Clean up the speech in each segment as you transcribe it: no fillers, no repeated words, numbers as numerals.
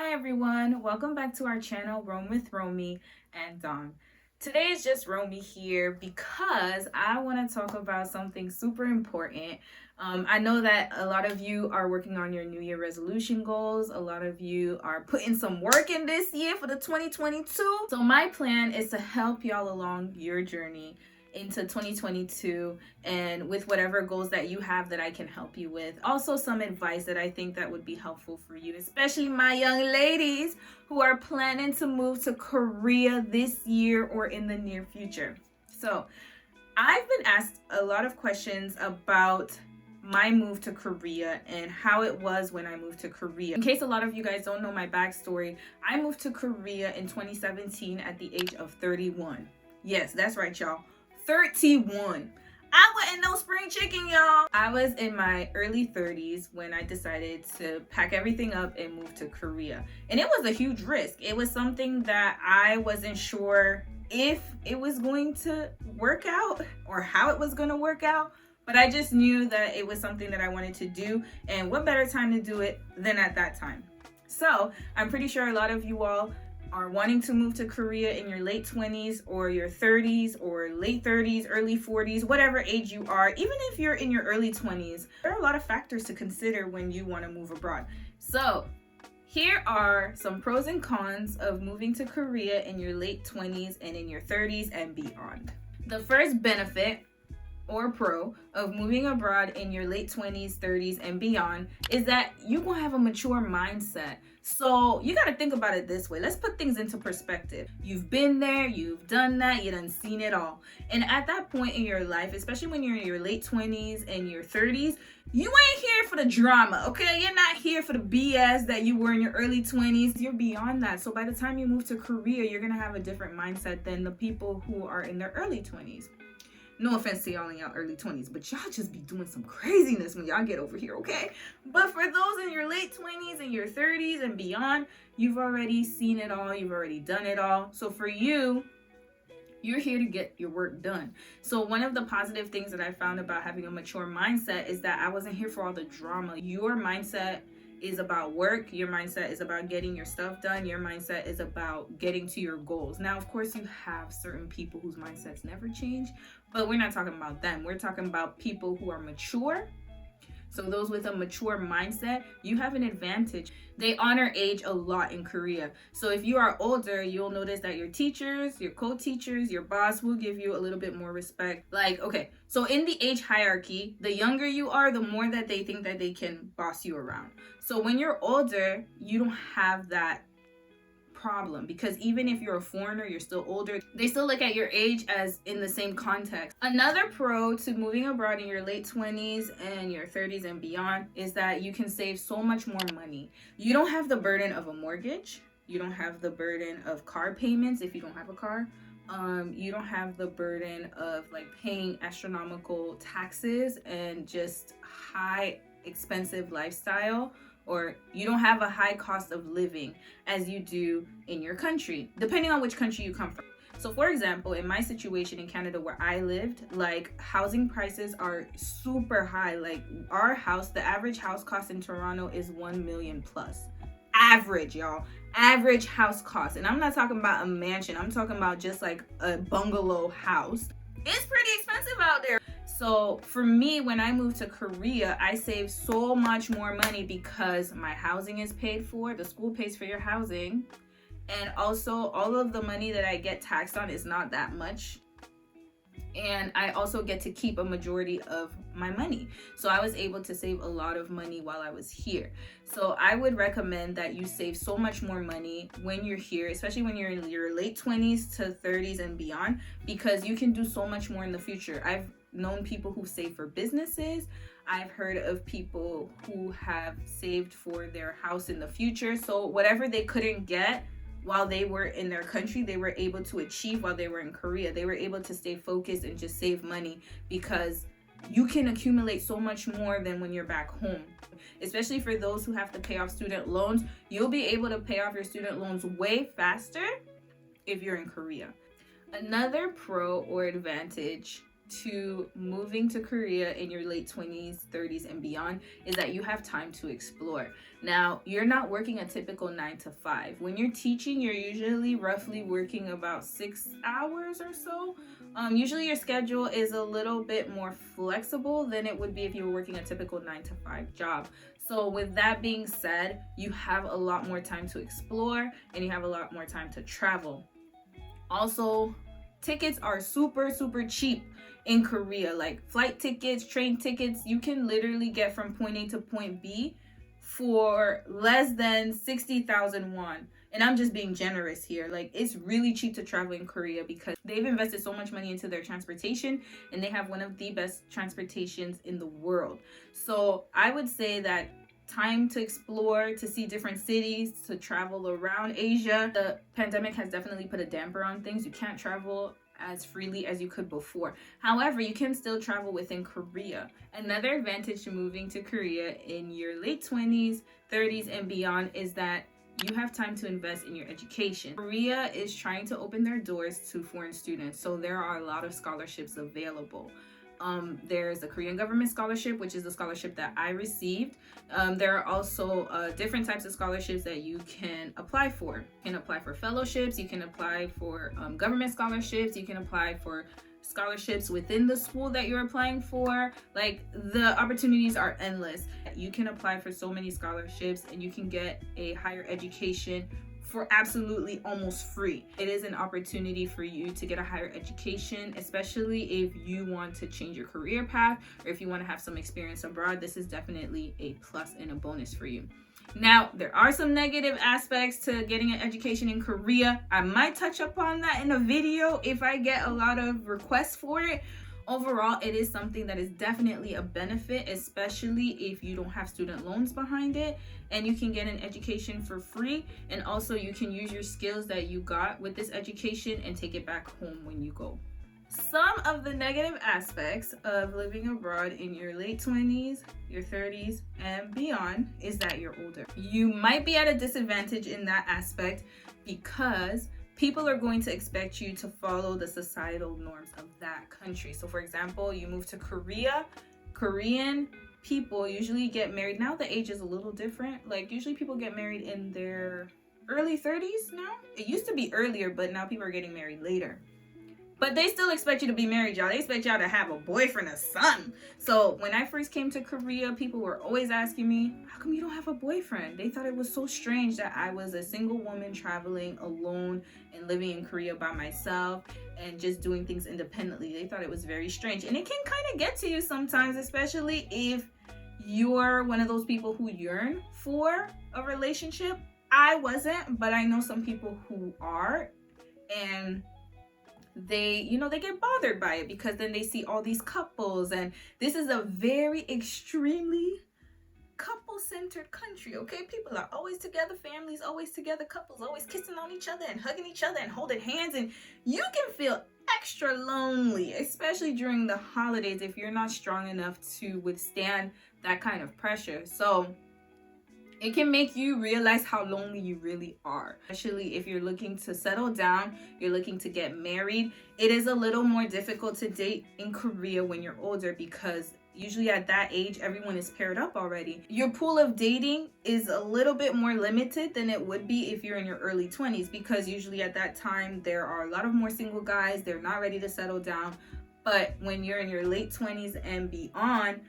Hi everyone, welcome back to our channel, Roam with Romy and Dawn. Today is just Romy here because I want to talk about something super important. I know that a lot of you are working on your New Year resolution goals. A lot of you are putting some work in this year for the 2022. So my plan is to help y'all along your journey into 2022 and with whatever goals that you have that I can help you with. Also some advice that I think that would be helpful for you, especially my young ladies who are planning to move to Korea this year or in the near future. So I've been asked a lot of questions about my move to Korea and how it was when I moved to Korea. In case a lot of you guys don't know my backstory, I moved to Korea in 2017 at the age of 31. Yes, that's right, y'all. 31. I wasn't no spring chicken, y'all. I was in my early 30s when I decided to pack everything up and move to Korea. And it was a huge risk. It was something that I wasn't sure if it was going to work out or how it was going to work out. But I just knew that it was something that I wanted to do. And what better time to do it than at that time? So I'm pretty sure a lot of you all are wanting to move to Korea in your late 20s or your 30s or late 30s, early 40s, whatever age you are. Even if you're in your early 20s, there are a lot of factors to consider when you want to move abroad. So here are some pros and cons of moving to Korea in your late 20s and in your 30s and beyond. The first benefit or pro of moving abroad in your late 20s, 30s, and beyond is that you're gonna have a mature mindset. So you gotta think about it this way. Let's put things into perspective. You've been there, you've done that, you done seen it all. And at that point in your life, especially when you're in your late 20s and your 30s, you ain't here for the drama, okay? You're not here for the BS that you were in your early 20s. You're beyond that. So by the time you move to Korea, you're gonna have a different mindset than the people who are in their early 20s. No offense to y'all in y'all early 20s, but y'all just be doing some craziness when y'all get over here, okay? But for those in your late 20s and your 30s and beyond, you've already seen it all, you've already done it all. So for you, you're here to get your work done. So one of the positive things that I found about having a mature mindset is that I wasn't here for all the drama. Your mindset is about work. Your mindset is about getting your stuff done. Your mindset is about getting to your goals. Now, of course, you have certain people whose mindsets never change, but we're not talking about them. We're talking about people who are mature. So those with a mature mindset, you have an advantage. They honor age a lot in Korea. So if you are older, you'll notice that your teachers, your co-teachers, your boss will give you a little bit more respect. Like, okay, so in the age hierarchy, the younger you are, the more that they think that they can boss you around. So when you're older, you don't have that problem, because even if you're a foreigner, you're still older, they still look at your age as in the same context. Another pro to moving abroad in your late 20s and your 30s and beyond is that you can save so much more money. You don't have the burden of a mortgage. You don't have the burden of car payments if you don't have a car. You don't have the burden of like paying astronomical taxes and just high expensive lifestyle, or you don't have a high cost of living as you do in your country, depending on which country you come from. So for example, in my situation in Canada where I lived, like housing prices are super high. Like our house, the average house cost in Toronto is 1 million plus. Average, y'all. Average house cost. And I'm not talking about a mansion. I'm talking about just like a bungalow house. It's pretty expensive out there. So for me, when I moved to Korea, I saved so much more money because my housing is paid for. The school pays for your housing. And also all of the money that I get taxed on is not that much. And I also get to keep a majority of my money. So I was able to save a lot of money while I was here. So I would recommend that you save so much more money when you're here, especially when you're in your late 20s to 30s and beyond, because you can do so much more in the future. I've known people who save for businesses. I've heard of people who have saved for their house in the future. So whatever they couldn't get while they were in their country, they were able to achieve while they were in Korea. They were able to stay focused and just save money, because you can accumulate so much more than when you're back home. Especially for those who have to pay off student loans, you'll be able to pay off your student loans way faster if you're in Korea. Another pro or advantage to moving to Korea in your late 20s, 30s, and beyond is that you have time to explore. Now, you're not working a typical 9 to 5. When you're teaching, you're usually roughly working about 6 hours or so. Usually your schedule is a little bit more flexible than it would be if you were working a typical 9 to 5 job. So with that being said, you have a lot more time to explore and you have a lot more time to travel. Also, tickets are super cheap in Korea. Like flight tickets, train tickets, you can literally get from point A to point B for less than 60,000 won. And I'm just being generous here. Like, it's really cheap to travel in Korea because they've invested so much money into their transportation and they have one of the best transportations in the world. So I would say that time to explore, to see different cities, to travel around Asia. The pandemic has definitely put a damper on things. You can't travel as freely as you could before. However, you can still travel within Korea. Another advantage to moving to Korea in your late 20s, 30s, and beyond is that you have time to invest in your education. Korea is trying to open their doors to foreign students, so there are a lot of scholarships available. There's the Korean government scholarship, which is the scholarship that I received. There are also different types of scholarships that you can apply for. You can apply for fellowships, you can apply for government scholarships, you can apply for scholarships within the school that you're applying for. Like, the opportunities are endless. You can apply for so many scholarships and you can get a higher education for absolutely almost free. It is an opportunity for you to get a higher education, especially if you want to change your career path or if you want to have some experience abroad. This is definitely a plus and a bonus for you. Now, there are some negative aspects to getting an education in Korea. I might touch upon that in a video if I get a lot of requests for it. Overall, it is something that is definitely a benefit, especially if you don't have student loans behind it, and you can get an education for free, and also you can use your skills that you got with this education and take it back home when you go. Some of the negative aspects of living abroad in your late 20s, your 30s, and beyond is that you're older. You might be at a disadvantage in that aspect because people are going to expect you to follow the societal norms of that country. So for example, you move to Korea, Korean people usually get married. Now the age is a little different. Like, usually people get married in their early 30s now. It used to be earlier, but now people are getting married later. But they still expect you to be married, y'all. They expect y'all to have a boyfriend or something. So when I first came to Korea, people were always asking me, how come you don't have a boyfriend? They thought it was so strange that I was a single woman traveling alone and living in Korea by myself and just doing things independently. They thought it was very strange. And it can kind of get to you sometimes, especially if you're one of those people who yearn for a relationship. I wasn't, but I know some people who are, and they get bothered by it because then they see all these couples, and this is a very extremely couple-centered country, okay? People are always together, families always together, couples always kissing on each other and hugging each other and holding hands, and you can feel extra lonely, especially during the holidays if you're not strong enough to withstand that kind of pressure. So it can make you realize how lonely you really are, especially if you're looking to settle down, you're looking to get married. It is a little more difficult to date in Korea when you're older because usually at that age, everyone is paired up already. Your pool of dating is a little bit more limited than it would be if you're in your early 20s because usually at that time, there are a lot of more single guys. They're not ready to settle down. But when you're in your late 20s and beyond,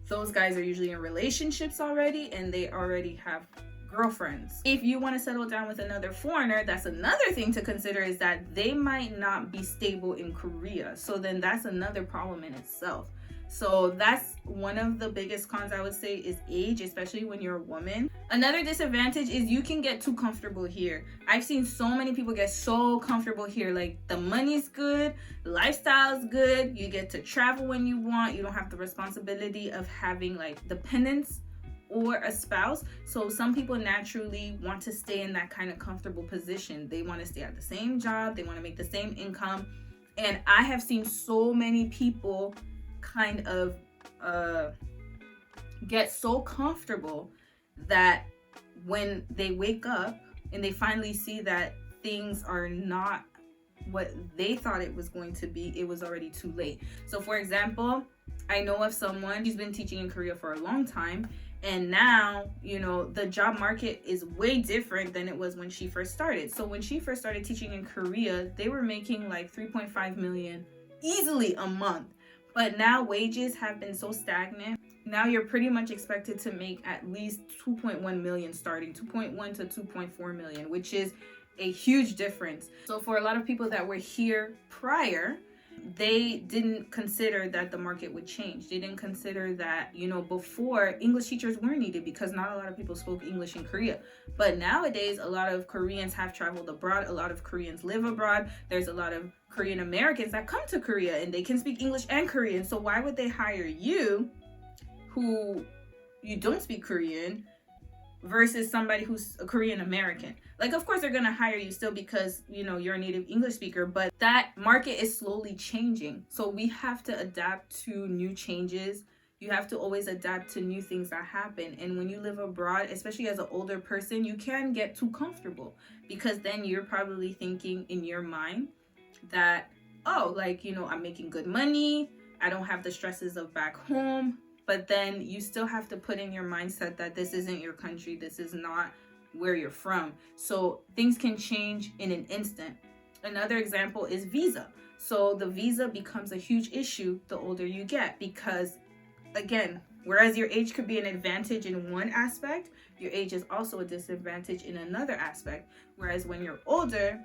those guys are usually in relationships already and they already have girlfriends. If you want to settle down with another foreigner, that's another thing to consider, is that they might not be stable in Korea. So then that's another problem in itself. So that's one of the biggest cons, I would say, is age, especially when you're a woman. Another disadvantage is you can get too comfortable here. I've seen so many people get so comfortable here. Like, the money's good, lifestyle's good, you get to travel when you want, you don't have the responsibility of having like dependents or a spouse. So some people naturally want to stay in that kind of comfortable position. They want to stay at the same job, they want to make the same income. And I have seen so many people kind of get so comfortable that when they wake up and they finally see that things are not what they thought it was going to be, it was already too late. So for example, I know of someone who's been teaching in Korea for a long time, and now, you know, the job market is way different than it was when she first started. So when she first started teaching in Korea, they were making like 3.5 million easily a month. But now wages have been so stagnant. Now you're pretty much expected to make at least 2.1 million starting, 2.1 to 2.4 million, which is a huge difference. So for a lot of people that were here prior, they didn't consider that the market would change. They didn't consider that, you know, before English teachers were needed because not a lot of people spoke English in Korea. But nowadays, a lot of Koreans have traveled abroad. A lot of Koreans live abroad. There's a lot of Korean Americans that come to Korea and they can speak English and Korean. So why would they hire you, who you don't speak Korean, versus somebody who's a Korean American? Like, of course, they're going to hire you still because, you know, you're a native English speaker, but that market is slowly changing. So we have to adapt to new changes. You have to always adapt to new things that happen. And when you live abroad, especially as an older person, you can get too comfortable because then you're probably thinking in your mind that, oh, like, you know, I'm making good money. I don't have the stresses of back home. But then you still have to put in your mindset that this isn't your country. This is not where you're from. So things can change in an instant. Another example is visa. So the visa becomes a huge issue the older you get because, again, whereas your age could be an advantage in one aspect, your age is also a disadvantage in another aspect. Whereas when you're older,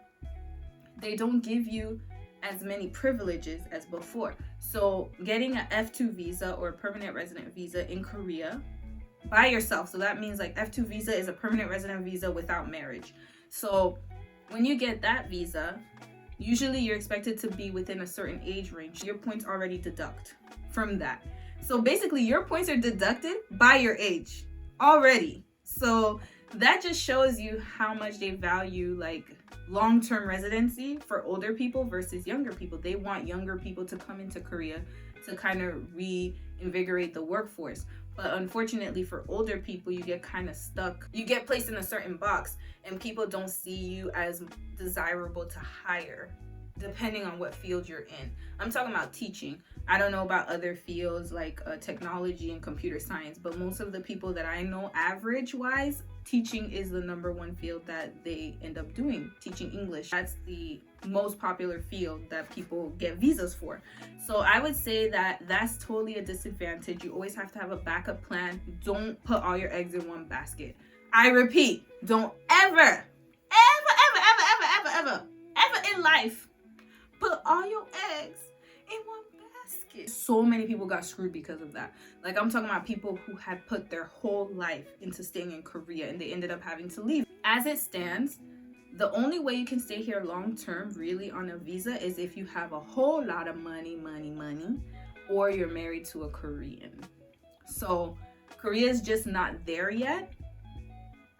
they don't give you as many privileges as before. So getting an F2 visa or a permanent resident visa in Korea by yourself, so that means like F2 visa is a permanent resident visa without marriage. So when you get that visa, usually you're expected to be within a certain age range. Your points already deduct from that. So basically your points are deducted by your age already. So that just shows you how much they value like long-term residency for older people versus younger people. They want younger people to come into Korea to kind of reinvigorate the workforce. But unfortunately for older people, you get kind of stuck. You get placed in a certain box and people don't see you as desirable to hire depending on what field you're in. I'm talking about teaching. I don't know about other fields like technology and computer science, but most of the people that I know average-wise, teaching is the number one field that they end up doing, teaching English. That's the most popular field that people get visas for. So I would say that that's totally a disadvantage. You always have to have a backup plan. Don't put all your eggs in one basket. I repeat, don't ever in life put all your eggs in one basket. So many people got screwed because of that. Like, I'm talking about people who had put their whole life into staying in Korea and they ended up having to leave. As it stands, the only way you can stay here long term really on a visa is if you have a whole lot of money, or you're married to a Korean. So Korea is just not there yet,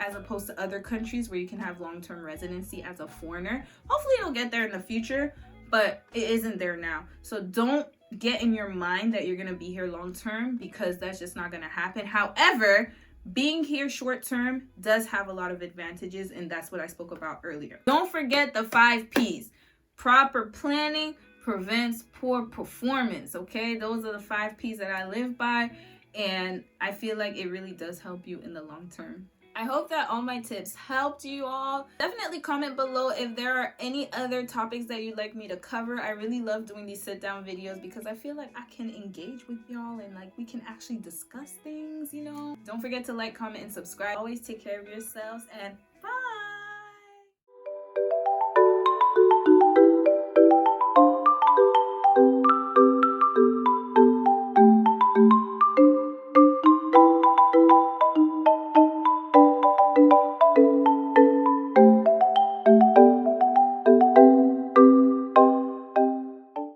as opposed to other countries where you can have long-term residency as a foreigner. Hopefully it'll get there in the future, but it isn't there now. So don't get in your mind that you're going to be here long-term because that's just not going to happen. However, being here short-term does have a lot of advantages, and that's what I spoke about earlier. Don't forget the 5 P's. Proper planning prevents poor performance, okay? Those are the 5 P's that I live by, and I feel like it really does help you in the long term. I hope that all my tips helped you all. Definitely comment below if there are any other topics that you'd like me to cover. I really love doing these sit-down videos because I feel like I can engage with y'all and like we can actually discuss things, you know? Don't forget to like, comment, and subscribe. Always take care of yourselves and